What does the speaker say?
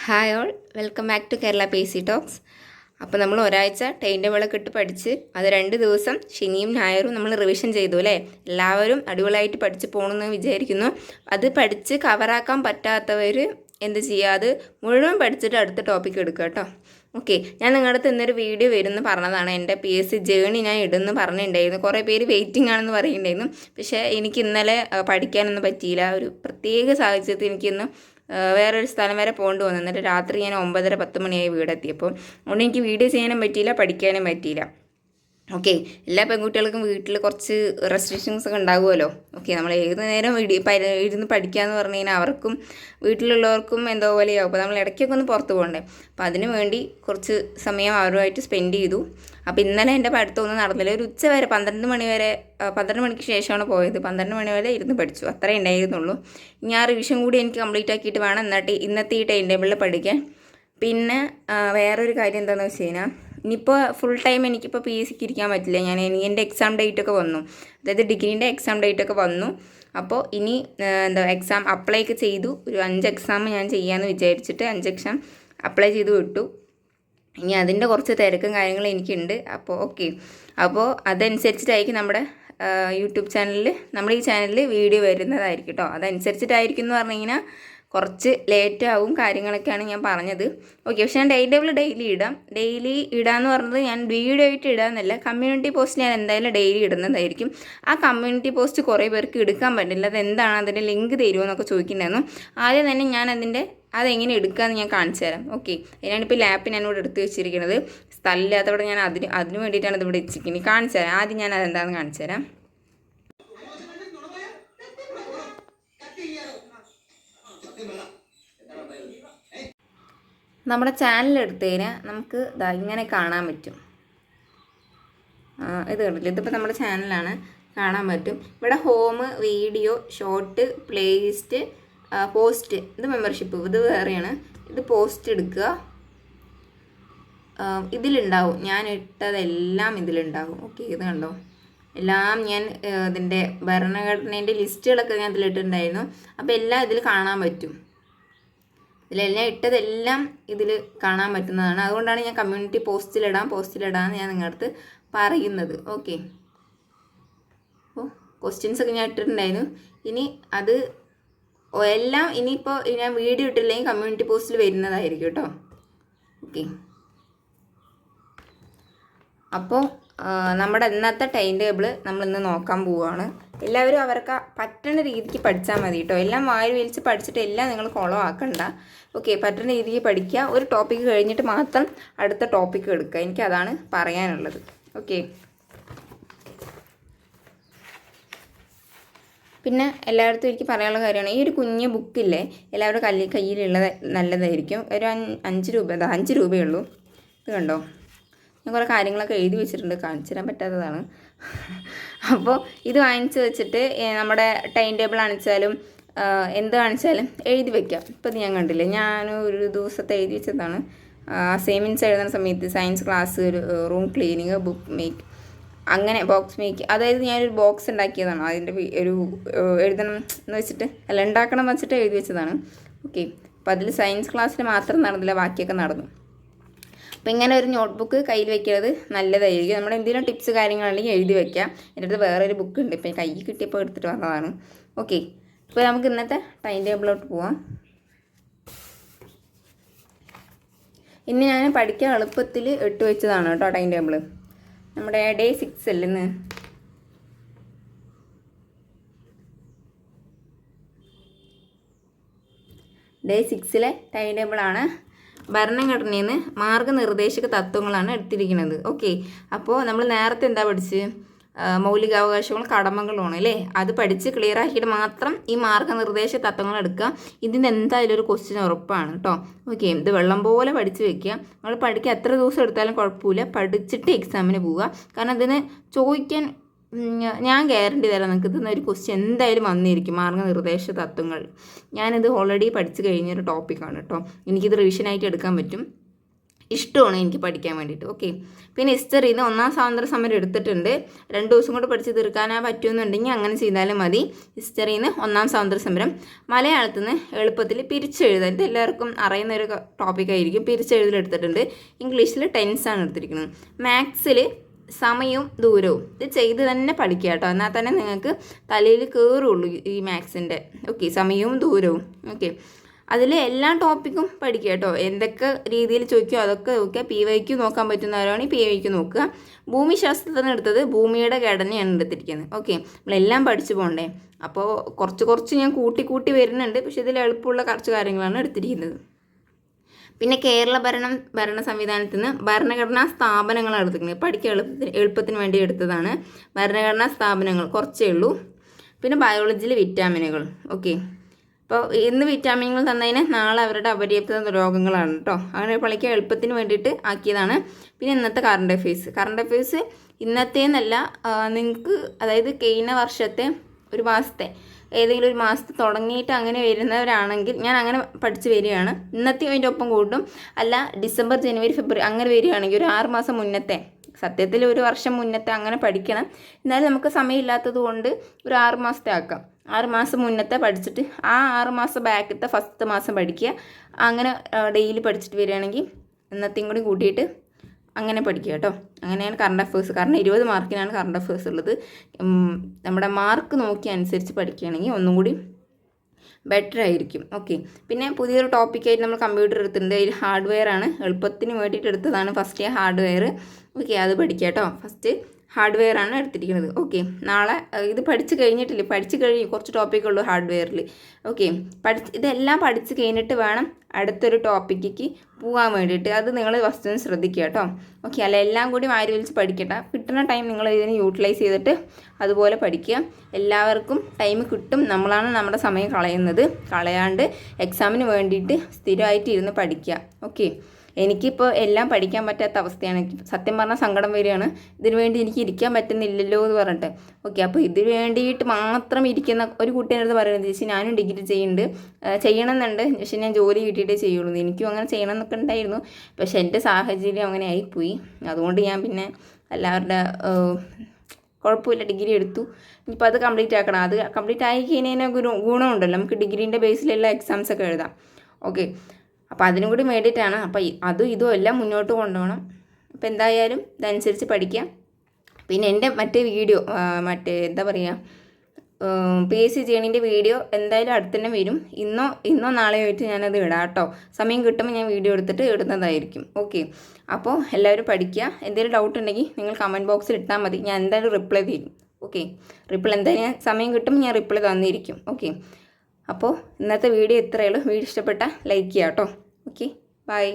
Hi all, welcome back to Kerala PSC talks. അപ്പോൾ നമ്മൾ ഒരാഴ്ച ടൈം ടേബിളൊക്കെ ഇട്ട് പഠിച്ച് അത് 2 ദിവസം ശനിയും ഞായറും നമ്മൾ റിവിഷൻ ചെയ്തു അല്ലേ. എല്ലാവരും അടിപൊളിയായിട്ട് പഠിച്ച് പോകണമെന്ന് വിചാരിക്കുന്നു. അത് പഠിച്ച് കവറാക്കാൻ പറ്റാത്തവർ എന്ത് ചെയ്യുക, അത് മുഴുവൻ പഠിച്ചിട്ട് അടുത്ത ടോപ്പിക്ക് എടുക്കുക കേട്ടോ. ഓക്കെ, ഞാൻ നിങ്ങളുടെ അടുത്ത് ഇന്നൊരു വീഡിയോ വരുമെന്ന് പറഞ്ഞതാണ്. എൻ്റെ PSC ജേണി ഞാൻ ഇടുമെന്ന് പറഞ്ഞിട്ടുണ്ടായിരുന്നു. കുറേ പേര് വെയിറ്റിംഗ് ആണെന്ന് പറയുന്നുണ്ടായിരുന്നു. പക്ഷേ എനിക്ക് ഇന്നലെ പഠിക്കാനൊന്നും പറ്റിയില്ല. ഒരു പ്രത്യേക സാഹചര്യത്തിൽ എനിക്കിന്ന് വേറൊരു സ്ഥലം വരെ പോകേണ്ടി വന്നു. എന്നിട്ട് രാത്രി ഞാൻ 9:30-10 മണിയായി വീടെത്തിയപ്പോൾ. അതുകൊണ്ട് എനിക്ക് വീഡിയോ ചെയ്യാനും പറ്റിയില്ല, പഠിക്കാനും പറ്റിയില്ല. ഓക്കെ, എല്ലാ പെൺകുട്ടികൾക്കും വീട്ടിൽ കുറച്ച് റെസ്ട്രിക്ഷൻസ് ഒക്കെ ഉണ്ടാകുമല്ലോ. ഓക്കെ, നമ്മൾ ഏത് നേരം ഇരുന്ന് പഠിക്കാമെന്ന് പറഞ്ഞു കഴിഞ്ഞാൽ അവർക്കും വീട്ടിലുള്ളവർക്കും എന്തോ പോലെയാവും. അപ്പോൾ നമ്മൾ ഇടയ്ക്കൊക്കെ ഒന്ന് പുറത്ത് പോകണ്ടേ. അപ്പോൾ അതിന് വേണ്ടി കുറച്ച് സമയം അവരുമായിട്ട് സ്പെൻഡ് ചെയ്തു. അപ്പോൾ ഇന്നലെ എൻ്റെ പഠിത്തമൊന്നും നടന്നില്ല. ഒരു ഉച്ച വരെ 12 മണിക്ക് ശേഷമാണ് പോയത്. 12 മണി വരെ ഇരുന്ന് പഠിച്ചു, അത്രേ ഉണ്ടായിരുന്നുള്ളൂ. ഞാൻ റിവിഷൻ കൂടി എനിക്ക് കംപ്ലീറ്റ് ആക്കിയിട്ട് വേണം എന്നിട്ട് ഇന്നത്തെ ഈ ടൈം ടേബിളിൽ പഠിക്കാൻ. പിന്നെ വേറൊരു കാര്യം എന്താണെന്ന് വെച്ച് കഴിഞ്ഞാൽ, ഇനിയിപ്പോൾ ഫുൾ ടൈം എനിക്കിപ്പോൾ PSCക്ക് ഇരിക്കാൻ പറ്റില്ല. എൻ്റെ എക്സാം ഡേറ്റൊക്കെ വന്നു, അതായത് ഡിഗ്രീൻ്റെ എക്സാം ഡേറ്റൊക്കെ വന്നു. അപ്പോൾ ഇനി എക്സാം അപ്ലൈ ഒക്കെ ചെയ്തു. ഒരു 5 എക്സാം ഞാൻ ചെയ്യാമെന്ന് വിചാരിച്ചിട്ട് 5 എക്സാം അപ്ലൈ ചെയ്ത് വിട്ടു. ഇനി അതിൻ്റെ കുറച്ച് തിരക്കും കാര്യങ്ങളും എനിക്കുണ്ട്. അപ്പോൾ ഓക്കെ, അപ്പോൾ അതനുസരിച്ചിട്ടായിരിക്കും നമ്മുടെ യൂട്യൂബ് ചാനലിൽ, നമ്മുടെ ഈ ചാനലിൽ വീഡിയോ വരുന്നതായിരിക്കും കേട്ടോ. അതനുസരിച്ചിട്ടായിരിക്കും എന്ന് പറഞ്ഞു കഴിഞ്ഞാൽ കുറച്ച് ലേറ്റാവും കാര്യങ്ങളൊക്കെയാണ് ഞാൻ പറഞ്ഞത്. ഓക്കെ, പക്ഷേ ഞാൻ ടൈം ടേബിൾ ഡെയിലി ഇടാമെന്ന് പറഞ്ഞത് ഞാൻ വീഡിയോ ആയിട്ട് ഇടാമെന്നല്ല, കമ്മ്യൂണിറ്റി പോസ്റ്റ് ഞാൻ എന്തായാലും ഡെയിലി ഇടുന്നതായിരിക്കും. ആ കമ്മ്യൂണിറ്റി പോസ്റ്റ് കുറേ പേർക്ക് എടുക്കാൻ പറ്റില്ല. അതെന്താണ്, അതിൻ്റെ ലിങ്ക് തരുമോ എന്നൊക്കെ ചോദിക്കുന്നുണ്ടായിരുന്നു. ആദ്യം തന്നെ ഞാൻ അതെങ്ങനെ എടുക്കാമെന്ന് ഞാൻ കാണിച്ചു തരാം. ഓക്കെ, ഞാനിപ്പോൾ ലാപ്പ് ഞാനിവിടെ എടുത്ത് വെച്ചിരിക്കുന്നത്. സ്ഥലമില്ലാത്തവിടെ ഞാൻ അതിന് വേണ്ടിയിട്ടാണ് ഇതിവിടെ വെച്ചിരിക്കുന്നത്. കാണിച്ചു തരാം. ആദ്യം ഞാൻ അതെന്താണെന്ന് കാണിച്ചു തരാം. നമ്മുടെ ചാനൽ എടുത്തു കഴിഞ്ഞാൽ നമുക്ക് ഇങ്ങനെ കാണാൻ പറ്റും. ഇത് കണ്ടില്ല, ഇതിപ്പോൾ നമ്മുടെ ചാനലാണ്, കാണാൻ പറ്റും. ഇവിടെ home, video, short, playlist, post, ഇത് മെമ്പർഷിപ്പ്, ഇത് വേറെയാണ്. ഇത് പോസ്റ്റ് എടുക്കുക, ഇതിലുണ്ടാവും. ഞാൻ ഇട്ടതെല്ലാം ഇതിലുണ്ടാവും. ഓക്കെ, ഇത് കണ്ടോ, എല്ലാം ഞാൻ ഇതിൻ്റെ ഭരണഘടനേൻ്റെ ലിസ്റ്റുകളൊക്കെ ഞാൻ ഇതിലിട്ടുണ്ടായിരുന്നു. അപ്പോൾ എല്ലാം ഇതിൽ കാണാൻ പറ്റും. ഇതിലെല്ലാം ഇട്ടതെല്ലാം ഇതിൽ കാണാൻ പറ്റുന്നതാണ്. അതുകൊണ്ടാണ് ഞാൻ കമ്മ്യൂണിറ്റി പോസ്റ്റിലിടാമെന്ന് ഞാൻ നിങ്ങളുടെ അടുത്ത് പറയുന്നത്. ഓക്കെ, അപ്പോൾ ക്വസ്റ്റ്യൻസൊക്കെ ഞാൻ ഇട്ടിട്ടുണ്ടായിരുന്നു. ഇനി അത് എല്ലാം ഇനിയിപ്പോൾ ഞാൻ വീഡിയോ ഇട്ടില്ലെങ്കിൽ കമ്മ്യൂണിറ്റി പോസ്റ്റിൽ വരുന്നതായിരിക്കും കേട്ടോ. ഓക്കെ, അപ്പോൾ നമ്മുടെ ഇന്നത്തെ ടൈം ടേബിൾ നമ്മളിന്ന് നോക്കാൻ പോവുകയാണ്. എല്ലാവരും അവർക്ക് പറ്റുന്ന രീതിക്ക് പഠിച്ചാൽ മതി കേട്ടോ. എല്ലാം വാരി വലിച്ച് പഠിച്ചിട്ട് എല്ലാം നിങ്ങൾ ഫോളോ ആക്കണ്ട. ഓക്കെ, പറ്റുന്ന രീതിക്ക് പഠിക്കുക. ഒരു ടോപ്പിക്ക് കഴിഞ്ഞിട്ട് മാത്രം അടുത്ത ടോപ്പിക്ക് എടുക്കുക. എനിക്കതാണ് പറയാനുള്ളത്. ഓക്കെ, പിന്നെ എല്ലായിടത്തും എനിക്ക് പറയാനുള്ള കാര്യമാണ്, ഈ ഒരു കുഞ്ഞ് ബുക്കില്ലേ എല്ലാവരുടെ കയ്യിലുള്ളത് നല്ലതായിരിക്കും. ഒരു 5 രൂപ, 5 രൂപയേ ഉള്ളൂ. ഇത് കണ്ടോ, ഞാൻ കുറേ കാര്യങ്ങളൊക്കെ എഴുതി വെച്ചിട്ടുണ്ട്, കാണിച്ചു തരാൻ പറ്റാത്തതാണ്. അപ്പോൾ ഇത് വാങ്ങിച്ച് വെച്ചിട്ട് നമ്മുടെ ടൈം ടേബിൾ കാണിച്ചാലും എന്ത് കാണിച്ചാലും എഴുതി വയ്ക്കാം. ഇപ്പോൾ ഇത് ഞാൻ കണ്ടില്ലേ, ഞാൻ ഒരു ദിവസത്തെ എഴുതി വെച്ചതാണ്. അസൈൻമെൻറ്റ്സ് എഴുതുന്ന സമയത്ത് science class, room cleaning, book make, അങ്ങനെ ബോക്സ് മേക്ക്, അതായത് ഞാനൊരു ബോക്സ് ഉണ്ടാക്കിയതാണ്. അതിൻ്റെ ഒരു എഴുതണം എന്ന് വെച്ചിട്ട്, അല്ല ഉണ്ടാക്കണം എന്ന് വെച്ചിട്ട് എഴുതി വെച്ചതാണ്. ഓക്കെ, അപ്പോൾ അതിൽ സയൻസ് ക്ലാസ്സിൽ മാത്രം നടന്നില്ല, ബാക്കിയൊക്കെ നടന്നു. അപ്പോൾ ഇങ്ങനെ ഒരു നോട്ട്ബുക്ക് കയ്യിൽ വെക്കുന്നത് നല്ലതായിരിക്കും. നമ്മുടെ എന്തെങ്കിലും ടിപ്സ് കാര്യങ്ങളുണ്ടെങ്കിൽ എഴുതി വയ്ക്കാം. എൻ്റെ അടുത്ത് വേറൊരു ബുക്ക് ഉണ്ട്, ഇപ്പോൾ കയ്യിൽ കിട്ടിയപ്പോൾ എടുത്തിട്ട് വന്നതാണ്. ഓക്കെ, ഇപ്പോൾ നമുക്ക് ഇന്നത്തെ ടൈം ടേബിളിലോട്ട് പോവാം. ഇന്ന് ഞാൻ പഠിക്കാൻ എളുപ്പത്തിൽ ഇട്ട് വെച്ചതാണ് കേട്ടോ ടൈം ടേബിൾ. നമ്മുടെ ഡേ 6 അല്ലെന്ന്, ഡേ 6ലെ ടൈം ടേബിളാണ്. ഭരണഘടനയിൽ നിന്ന് മാർഗനിർദ്ദേശക തത്വങ്ങളാണ് എടുത്തിരിക്കുന്നത്. ഓക്കെ, അപ്പോൾ നമ്മൾ നേരത്തെ എന്താ പഠിച്ച്, മൗലികാവകാശങ്ങളും കടമകളുമാണ് അല്ലേ. അത് പഠിച്ച് ക്ലിയർ ആക്കിയിട്ട് മാത്രം ഈ മാർഗനിർദ്ദേശ തത്വങ്ങൾ എടുക്കുക. ഇതിന് എന്തായാലും ഒരു ക്വസ്റ്റ്യൻ ഉറപ്പാണ് കേട്ടോ. ഓക്കെ, ഇത് വെള്ളം പോലെ പഠിച്ച് വെക്കുക. നമ്മൾ പഠിക്കുക എത്ര ദിവസം എടുത്താലും കുഴപ്പമില്ല, പഠിച്ചിട്ട് എക്സാമിന് പോവുക. കാരണം അതിന് ചോദിക്കാൻ ഞാൻ ഗ്യാരണ്ടി തരാം, നിങ്ങൾക്ക് ഇതൊന്നും ഒരു ക്വസ്റ്റ്യൻ എന്തായാലും വന്നിരിക്കും. മാർഗനിർദ്ദേശ തത്വങ്ങൾ ഞാനിത് ഓൾറെഡി പഠിച്ചു കഴിഞ്ഞൊരു ടോപ്പിക്കാണ് കേട്ടോ. എനിക്കിത് റിവിഷനായിട്ട് എടുക്കാൻ പറ്റും. ഇഷ്ടമാണ് എനിക്ക് പഠിക്കാൻ വേണ്ടിയിട്ട്. ഓക്കെ, പിന്നെ ഹിസ്റ്ററിയിൽ നിന്ന് 1-ാം സ്വാതന്ത്ര്യ സമരം എടുത്തിട്ടുണ്ട്. 2 ദിവസം കൊണ്ട് പഠിച്ച് തീർക്കാനാ പറ്റുമെന്നുണ്ടെങ്കിൽ അങ്ങനെ ചെയ്താലും മതി. ഹിസ്റ്ററിയിൽ നിന്ന് 1-ാം സ്വാതന്ത്ര്യ സമരം. മലയാളത്തിൽ നിന്ന് എളുപ്പത്തിൽ പിരിച്ചെഴുതാൻ, ഇത് എല്ലാവർക്കും അറിയുന്ന ഒരു ടോപ്പിക്കായിരിക്കും. പിരിച്ചെഴുതൽ എടുത്തിട്ടുണ്ട്. ഇംഗ്ലീഷിൽ ടെൻസാണ് എടുത്തിരിക്കുന്നത്. മാത്സിൽ സമയവും ദൂരവും ഇത് ചെയ്ത് തന്നെ പഠിക്കുക കേട്ടോ, എന്നാൽ തന്നെ നിങ്ങൾക്ക് തലയിൽ കയറുള്ളൂ ഈ മാത്സിൻ്റെ. ഓക്കെ, സമയവും ദൂരവും. ഓക്കെ, അതിൽ എല്ലാ ടോപ്പിക്കും പഠിക്കുക കേട്ടോ. എന്തൊക്കെ രീതിയിൽ ചോദിക്കുമോ അതൊക്കെ നോക്കുക. PYQ നോക്കാൻ പറ്റുന്നവരാണെങ്കിൽ PYQ നോക്കുക. ഭൂമിശാസ്ത്രത്തിന് എടുത്തത് ഭൂമിയുടെ ഘടനയാണ് എടുത്തിരിക്കുന്നത്. ഓക്കെ, നമ്മളെല്ലാം പഠിച്ചു പോകണ്ടേ. അപ്പോൾ കുറച്ച് ഞാൻ കൂട്ടി വരുന്നുണ്ട്. പക്ഷേ ഇതിൽ എളുപ്പമുള്ള കുറച്ച് കാര്യങ്ങളാണ് എടുത്തിരിക്കുന്നത്. പിന്നെ കേരള ഭരണ സംവിധാനത്തിൽ നിന്ന് ഭരണഘടനാ സ്ഥാപനങ്ങളാണ് എടുത്തിരിക്കുന്നത്. പഠിക്കാൻ എളുപ്പത്തിന് വേണ്ടി എടുത്തതാണ്. ഭരണഘടനാ സ്ഥാപനങ്ങൾ കുറച്ചേ ഉള്ളൂ. പിന്നെ ബയോളജിയിൽ വിറ്റാമിനുകൾ. ഓക്കെ, അപ്പോൾ ഇന്ന് വിറ്റാമിനുകൾ തന്നതിന് നാളെ അവരുടെ അപര്യാപ്ത രോഗങ്ങളാണ് കേട്ടോ. അങ്ങനെ പഠിക്കാൻ എളുപ്പത്തിന് വേണ്ടിയിട്ട് ആക്കിയതാണ്. പിന്നെ ഇന്നത്തെ കറണ്ട് അഫയേഴ്സ് ഇന്നത്തേന്നല്ല, നിങ്ങൾക്ക് അതായത് കഴിഞ്ഞ വർഷത്തെ ഒരു മാസത്തെ ഏതെങ്കിലും ഒരു മാസത്തെ തുടങ്ങിയിട്ട് അങ്ങനെ വരുന്നവരാണെങ്കിൽ ഞാൻ അങ്ങനെ പഠിച്ച് വരികയാണ്. ഇന്നത്തെ അതിൻ്റെ ഒപ്പം കൂട്ടും. അല്ല ഡിസംബർ, ജനുവരി, ഫെബ്രുവരി അങ്ങനെ വരികയാണെങ്കിൽ ഒരു 6 മാസം മുന്നത്തെ, സത്യത്തിൽ ഒരു വർഷം മുന്നത്തെ അങ്ങനെ പഠിക്കണം. എന്നാലും നമുക്ക് സമയമില്ലാത്തത് കൊണ്ട് ഒരു 6 മാസത്തെ ആക്കാം. 6 മാസം മുന്നത്തെ പഠിച്ചിട്ട് ആ 6 മാസം ബാക്കത്തെ ഫസ്റ്റ് മാസം പഠിക്കുക. അങ്ങനെ ഡെയിലി പഠിച്ചിട്ട് വരികയാണെങ്കിൽ ഇന്നത്തെയും കൂടി കൂട്ടിയിട്ട് അങ്ങനെ പഠിക്കുക കേട്ടോ. അങ്ങനെയാണ് കറണ്ട് അഫയേഴ്സ്. കാരണം 20 മാർക്കിനാണ് കറണ്ട് അഫയേഴ്സ് ഉള്ളത്. നമ്മുടെ മാർക്ക് നോക്കി അനുസരിച്ച് പഠിക്കുകയാണെങ്കിൽ ഒന്നും കൂടി ബെറ്റർ ആയിരിക്കും. ഓക്കെ, പിന്നെ പുതിയൊരു ടോപ്പിക്കായിട്ട് നമ്മൾ കമ്പ്യൂട്ടർ എടുത്തിട്ടുണ്ട്. അതിൽ ഹാർഡ്വെയർ ആണ്, എളുപ്പത്തിന് വേണ്ടിയിട്ട് എടുത്തതാണ് ഫസ്റ്റ് ഹാർഡ്വെയർ. ഓക്കെ, അത് പഠിക്കുക കേട്ടോ. ഫസ്റ്റ് ഹാർഡ്വെയർ ആണ് എടുത്തിരിക്കുന്നത്. ഓക്കെ, നാളെ ഇത് പഠിച്ച് കഴിഞ്ഞിട്ടില്ല, പഠിച്ച് കഴിഞ്ഞ് കുറച്ച് ടോപ്പിക്കുള്ളൂ ഹാർഡ്വെയറിൽ. ഓക്കെ, ഇതെല്ലാം പഠിച്ച് കഴിഞ്ഞിട്ട് വേണം അടുത്തൊരു ടോപ്പിക്ക് പോകാൻ വേണ്ടിയിട്ട്. അത് നിങ്ങൾ ഫസ്റ്റ് ഒന്ന് ശ്രദ്ധിക്കുക കേട്ടോ. ഓക്കെ, അല്ല എല്ലാം കൂടി വാരി വലിച്ച് പഠിക്കട്ടെ. കിട്ടുന്ന ടൈം നിങ്ങൾ ഇതിനെ യൂട്ടിലൈസ് ചെയ്തിട്ട് അതുപോലെ പഠിക്കുക. എല്ലാവർക്കും ടൈം കിട്ടും. നമ്മളാണ് നമ്മുടെ സമയം കളയാണ്ട് എക്സാമിന് വേണ്ടിയിട്ട് സ്ഥിരമായിട്ട് ഇരുന്ന് പഠിക്കുക. ഓക്കെ, എനിക്കിപ്പോൾ എല്ലാം പഠിക്കാൻ പറ്റാത്ത അവസ്ഥയാണ്. സത്യം പറഞ്ഞാൽ സങ്കടം വരികയാണ്. ഇതിനു വേണ്ടി എനിക്ക് ഇരിക്കാൻ പറ്റുന്നില്ലല്ലോ എന്ന് പറഞ്ഞിട്ട്. ഓക്കെ, അപ്പോൾ ഇതിന് വേണ്ടിയിട്ട് മാത്രം ഇരിക്കുന്ന ഒരു കുട്ടീൻ്റെ അടുത്ത് പറയുന്നത്, ചേച്ചി ഞാനും ഡിഗ്രി ചെയ്യണമെന്നുണ്ട്, പക്ഷേ ഞാൻ ജോലി കിട്ടിയിട്ടേ ചെയ്യുള്ളൂ. എനിക്കും അങ്ങനെ ചെയ്യണം എന്നൊക്കെ ഉണ്ടായിരുന്നു. പക്ഷേ എൻ്റെ സാഹചര്യം അങ്ങനെ ആയിപ്പോയി. അതുകൊണ്ട് ഞാൻ പിന്നെ എല്ലാവരുടെ കുഴപ്പമില്ല ഡിഗ്രി എടുത്തു. ഇനിയിപ്പോൾ അത് കംപ്ലീറ്റ് ആക്കണം. അത് കംപ്ലീറ്റ് ആയി കഴിഞ്ഞാൽ ഗുണമുണ്ടല്ലോ, നമുക്ക് ഡിഗ്രീൻ്റെ ബേസിലുള്ള എക്സാംസൊക്കെ എഴുതാം. ഓക്കെ, അപ്പോൾ അതിനും കൂടി വേണ്ടിയിട്ടാണ്. അപ്പോൾ അതും ഇതും എല്ലാം മുന്നോട്ട് കൊണ്ടുപോകണം. അപ്പോൾ എന്തായാലും ഇതനുസരിച്ച് പഠിക്കാം. പിന്നെ എൻ്റെ മറ്റേ വീഡിയോ എന്താ പറയുക, PSC ചെയ്യണതിൻ്റെ വീഡിയോ എന്തായാലും അടുത്ത് തന്നെ വരും. ഇന്നോ നാളെയോ ആയിട്ട് ഞാനത് ഇടാം കേട്ടോ. സമയം കിട്ടുമ്പോൾ ഞാൻ വീഡിയോ എടുത്തിട്ട് ഇടുന്നതായിരിക്കും. ഓക്കെ, അപ്പോൾ എല്ലാവരും പഠിക്കുക. എന്തെങ്കിലും ഡൗട്ട് ഉണ്ടെങ്കിൽ നിങ്ങൾ കമൻറ്റ് ബോക്സിൽ ഇട്ടാൽ മതി. ഞാൻ എന്തായാലും റിപ്ലൈ തരും. ഓക്കെ, എന്തായാലും സമയം കിട്ടുമ്പോൾ ഞാൻ റിപ്ലൈ തന്നിരിക്കും. ഓക്കെ, അപ്പോൾ ഇന്നത്തെ വീഡിയോ ഇത്രയേ ഉള്ളൂ. വീഡിയോ ഇഷ്ടപ്പെട്ടാൽ ലൈക്ക് ചെയ്യാം കേട്ടോ. Okay, by.